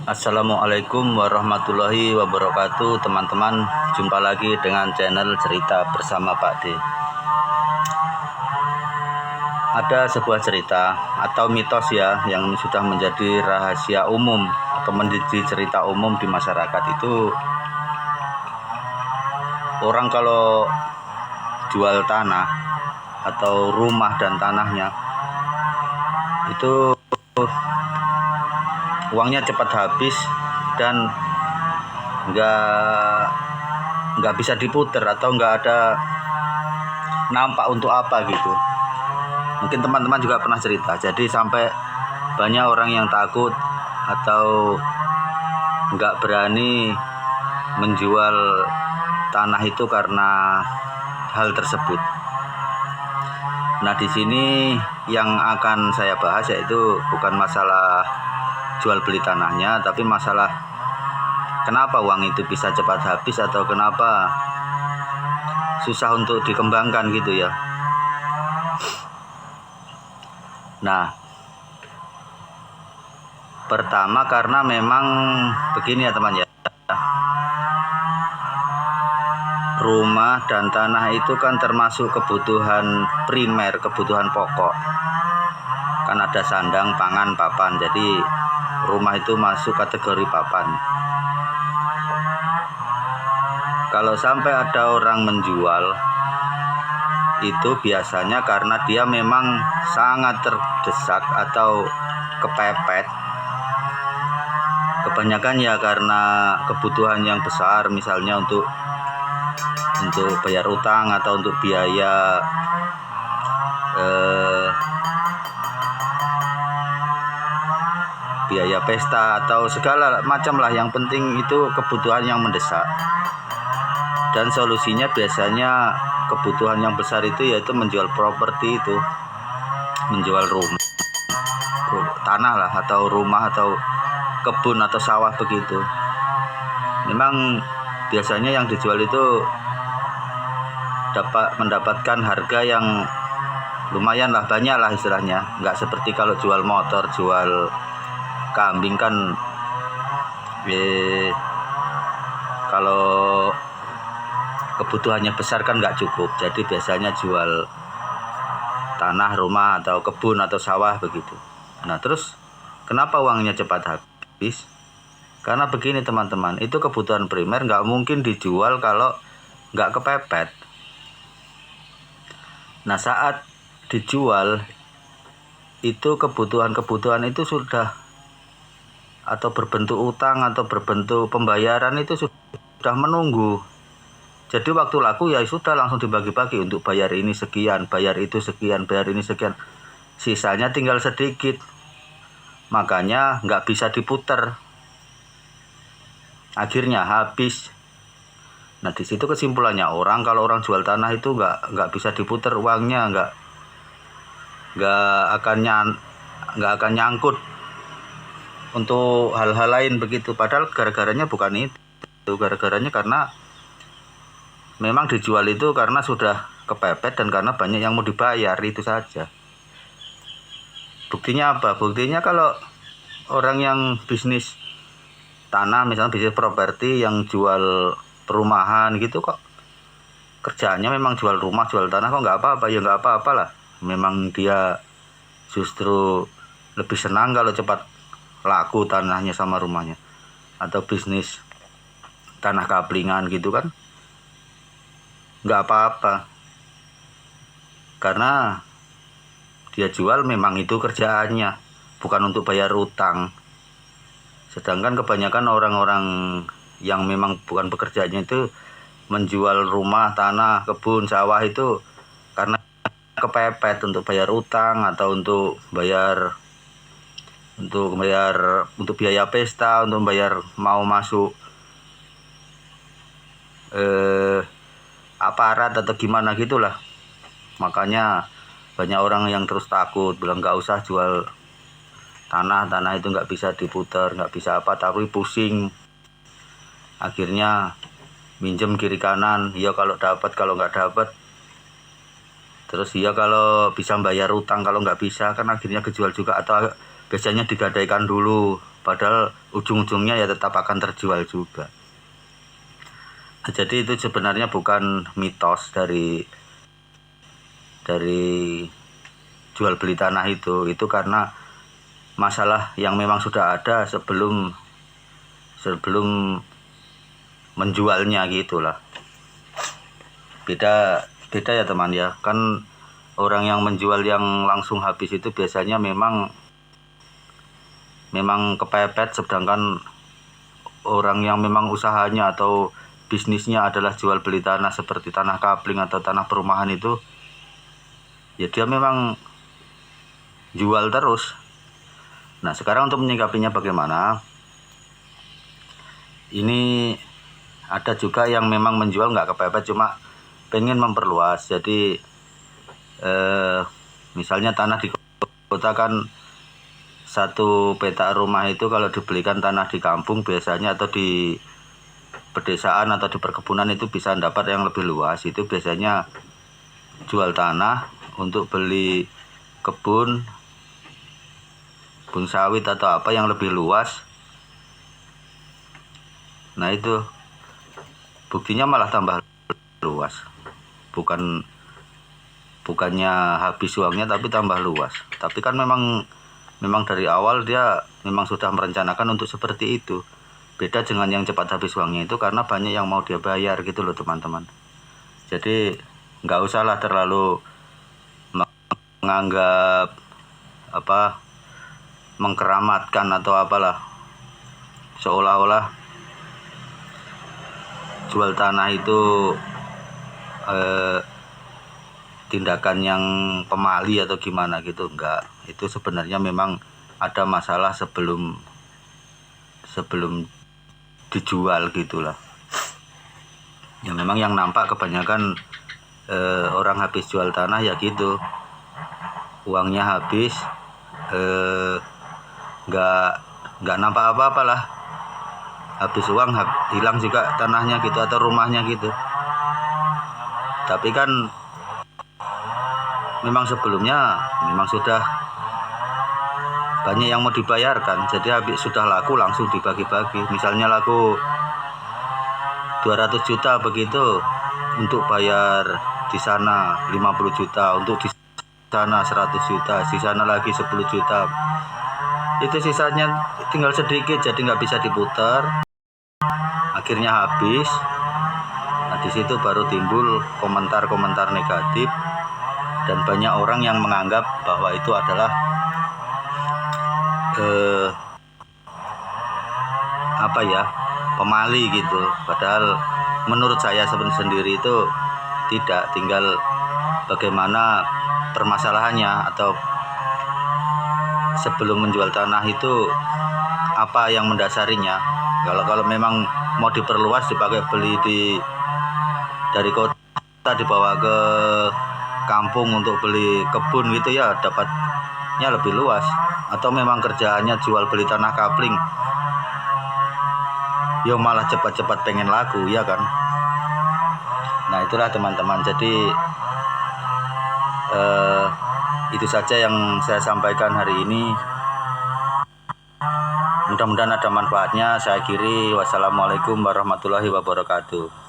Assalamualaikum warahmatullahi wabarakatuh teman-teman. Jumpa lagi dengan channel cerita bersama Pak D. Ada sebuah cerita atau mitos ya yang sudah menjadi rahasia umum atau menjadi cerita umum di masyarakat itu. Orang kalau jual tanah atau rumah dan tanahnya itu uangnya cepat habis dan nggak bisa diputer atau nggak ada nampak untuk apa gitu. Mungkin teman-teman juga pernah cerita, jadi sampai banyak orang yang takut atau nggak berani menjual tanah itu karena hal tersebut. Nah, di sini yang akan saya bahas yaitu bukan masalah jual beli tanahnya, tapi masalah kenapa uang itu bisa cepat habis atau kenapa susah untuk dikembangkan gitu ya. Nah, pertama karena memang begini ya teman ya, rumah dan tanah itu kan termasuk kebutuhan primer, kebutuhan pokok. Kan ada sandang, pangan, papan, jadi rumah itu masuk kategori papan. Kalau sampai ada orang menjual, itu biasanya karena dia memang sangat terdesak atau kepepet. Kebanyakan ya karena kebutuhan yang besar, misalnya untuk bayar utang atau untuk biaya pesta atau segala macam lah. Yang penting itu kebutuhan yang mendesak, dan solusinya biasanya kebutuhan yang besar itu yaitu menjual properti, itu menjual rumah, tanah lah, atau rumah atau kebun atau sawah begitu. Memang biasanya yang dijual itu dapat mendapatkan harga yang lumayan lah, banyak lah istilahnya. Nggak seperti kalau jual motor, jual kambing kan kalau kebutuhannya besar kan nggak cukup. Jadi biasanya jual tanah, rumah atau kebun atau sawah begitu. Nah, terus kenapa uangnya cepat habis? Karena begini teman-teman, itu kebutuhan primer nggak mungkin dijual kalau nggak kepepet. Nah, saat dijual itu kebutuhan itu sudah, atau berbentuk utang atau berbentuk pembayaran itu sudah menunggu. Jadi waktu laku ya sudah langsung dibagi-bagi untuk bayar ini sekian, bayar itu sekian, bayar ini sekian. Sisanya tinggal sedikit. Makanya nggak bisa diputer. Akhirnya habis. Nah, di situ kesimpulannya, kalau orang jual tanah itu nggak bisa diputer uangnya, nggak akan nyangkut untuk hal-hal lain begitu. Padahal gara-garanya bukan itu, gara-garanya karena memang dijual itu karena sudah kepepet dan karena banyak yang mau dibayar, itu saja. Buktinya apa? Buktinya kalau orang yang bisnis tanah, misalnya bisnis properti, yang jual perumahan gitu, kok kerjaannya memang jual rumah, jual tanah, kok nggak apa-apa? Ya nggak apa-apa lah. Memang dia justru lebih senang kalau cepat laku tanahnya sama rumahnya. Atau bisnis tanah kaplingan gitu kan, nggak apa-apa, karena dia jual memang itu kerjaannya, bukan untuk bayar utang. Sedangkan kebanyakan orang-orang yang memang bukan pekerjaannya itu menjual rumah, tanah, kebun, sawah itu karena kepepet untuk bayar utang atau untuk biaya pesta, untuk bayar mau masuk aparat atau gimana gitulah. Makanya banyak orang yang terus takut, bilang nggak usah jual tanah itu nggak bisa diputar, nggak bisa apa, tapi pusing. Akhirnya minjem kiri kanan, ya kalau dapat, kalau nggak dapat. Terus ya kalau bisa bayar utang, kalau nggak bisa kan akhirnya kejual juga, atau biasanya digadaikan dulu padahal ujung-ujungnya ya tetap akan terjual juga. Jadi itu sebenarnya bukan mitos dari jual beli tanah itu karena masalah yang memang sudah ada sebelum menjualnya gitulah. Beda ya teman ya, kan orang yang menjual yang langsung habis itu biasanya memang kepepet, sedangkan orang yang memang usahanya atau bisnisnya adalah jual beli tanah seperti tanah kapling atau tanah perumahan itu, ya dia memang jual terus. Nah sekarang untuk menyikapinya bagaimana? Ini ada juga yang memang menjual nggak kepepet, cuma pengen memperluas. Jadi misalnya tanah di kota kan satu petak rumah itu kalau dibelikan tanah di kampung biasanya atau di pedesaan atau di perkebunan itu bisa dapat yang lebih luas. Itu biasanya jual tanah untuk beli kebun sawit atau apa yang lebih luas. Nah itu buktinya malah tambah luas, bukannya habis uangnya tapi tambah luas. Tapi kan memang dari awal dia memang sudah merencanakan untuk seperti itu. Beda dengan yang cepat habis uangnya itu karena banyak yang mau dia bayar gitu loh teman-teman. Jadi nggak usahlah terlalu menganggap mengkeramatkan atau apalah, seolah-olah jual tanah itu tindakan yang pemali atau gimana gitu. Enggak, itu sebenarnya memang ada masalah sebelum dijual gitulah. Ya memang yang nampak kebanyakan orang habis jual tanah ya gitu, uangnya habis, nggak nampak apa-apa lah, habis uang hilang juga tanahnya gitu atau rumahnya gitu. Tapi kan memang sebelumnya memang sudah banyak yang mau dibayarkan, jadi habis sudah laku langsung dibagi-bagi. Misalnya laku 200 juta begitu, untuk bayar di sana 50 juta, untuk di sana 100 juta, di sana lagi 10 juta. Itu sisanya tinggal sedikit, jadi nggak bisa diputar, akhirnya habis. Nah di situ baru timbul komentar-komentar negatif dan banyak orang yang menganggap bahwa itu adalah pemali gitu. Padahal menurut saya sendiri itu tidak, tinggal bagaimana permasalahannya atau sebelum menjual tanah itu apa yang mendasarinya. Kalau memang mau diperluas, dipakai beli dari kota dibawa ke kampung untuk beli kebun gitu ya dapatnya lebih luas. Atau memang kerjaannya jual beli tanah kapling, yo malah cepat-cepat pengen laku ya kan. Nah itulah teman-teman, jadi itu saja yang saya sampaikan hari ini. Mudah-mudahan ada manfaatnya. Saya akhiri, wassalamualaikum warahmatullahi wabarakatuh.